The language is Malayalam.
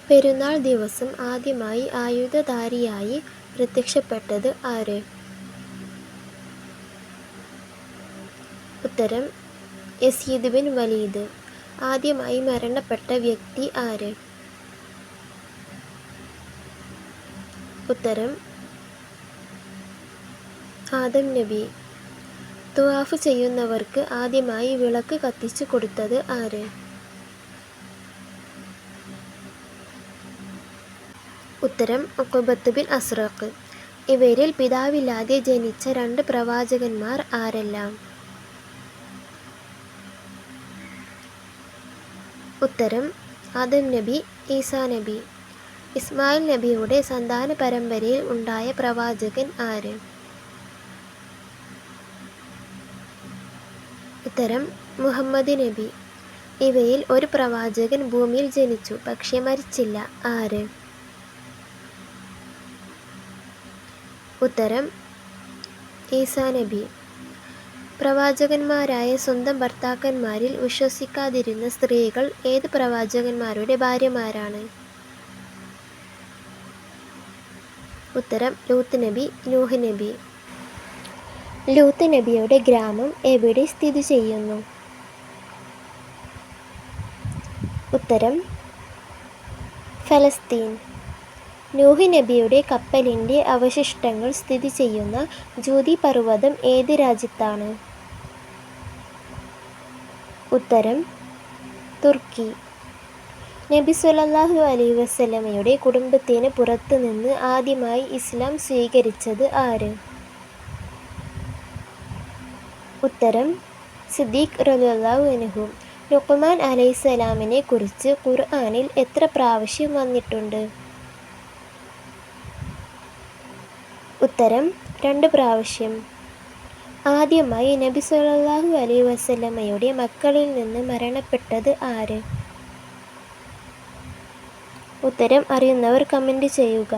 പെരുന്നാൾ ദിവസം ആദ്യമായി ആയുധധാരിയായി പ്രത്യക്ഷപ്പെട്ടത് ആര്? ഉത്തരം യസീദ് ബിൻ വലീദ്. ആദ്യമായി മരണപ്പെട്ട വ്യക്തി ആര്? ഉത്തരം ആദം നബി. തുവാഫ് ചെയ്യുന്നവർക്ക് ആദ്യമായി വിളക്ക് കത്തിച്ചു കൊടുത്തത് ആര്? ഉത്തരം ഉഖബത്ത് ബിൻ അസ്റഖ്. ഇവരിൽ പിതാവില്ലാതെ ജനിച്ച 2 പ്രവാചകന്മാർ ആരെല്ലാം? ഉത്തരം ആദം നബി, ഈസാ നബി. ഇസ്മായിൽ നബിയുടെ സന്താന പരമ്പരയിൽ ഉണ്ടായ പ്രവാചകൻ ആര്? ഉത്തരം മുഹമ്മദ് നബി. ഇവയിൽ ഒരു പ്രവാചകൻ ഭൂമിയിൽ ജനിച്ചു പക്ഷെ മരിച്ചില്ല. ആര്? ഉത്തരം ഈസാ നബി. പ്രവാചകന്മാരായ സ്വന്തം ഭർത്താക്കന്മാരിൽ വിശ്വസിക്കാതിരുന്ന സ്ത്രീകൾ ഏത് പ്രവാചകന്മാരുടെ ഭാര്യമാരാണ്? ഉത്തരം ലൂത്ത് നബി, നൂഹ് നബി. ലൂത്ത് നബിയുടെ ഗ്രാമം എവിടെ സ്ഥിതി ചെയ്യുന്നു? ഉത്തരം ഫലസ്തീൻ. നൂഹ് നബിയുടെ കപ്പലിൻ്റെ അവശിഷ്ടങ്ങൾ സ്ഥിതി ചെയ്യുന്ന ജൂദി പർവ്വതം ഏത് രാജ്യത്താണ്? ഉത്തരം തുർക്കി. നബി സ്വല്ലല്ലാഹു അലൈഹി വസല്ലമയുടെ കുടുംബത്തിന് പുറത്തു നിന്ന് ആദ്യമായി ഇസ്ലാം സ്വീകരിച്ചത് ആര്? ഉത്തരം സിദ്ദീഖ് റളിയല്ലാഹു അൻഹു. ലുഖ്മാൻ അലൈഹിസ്സലാമിനെ കുറിച്ച് ഖുർആനിൽ എത്ര പ്രാവശ്യം വന്നിട്ടുണ്ട്? ഉത്തരം 2 പ്രാവശ്യം. ആദ്യമായി നബി സ്വല്ലല്ലാഹു അലൈഹി വസല്ലമയുടെ മക്കളിൽ നിന്ന് മരണപ്പെട്ടത് ആര്? ഉത്തരം അറിയുന്നവർ കമന്റ് ചെയ്യുക.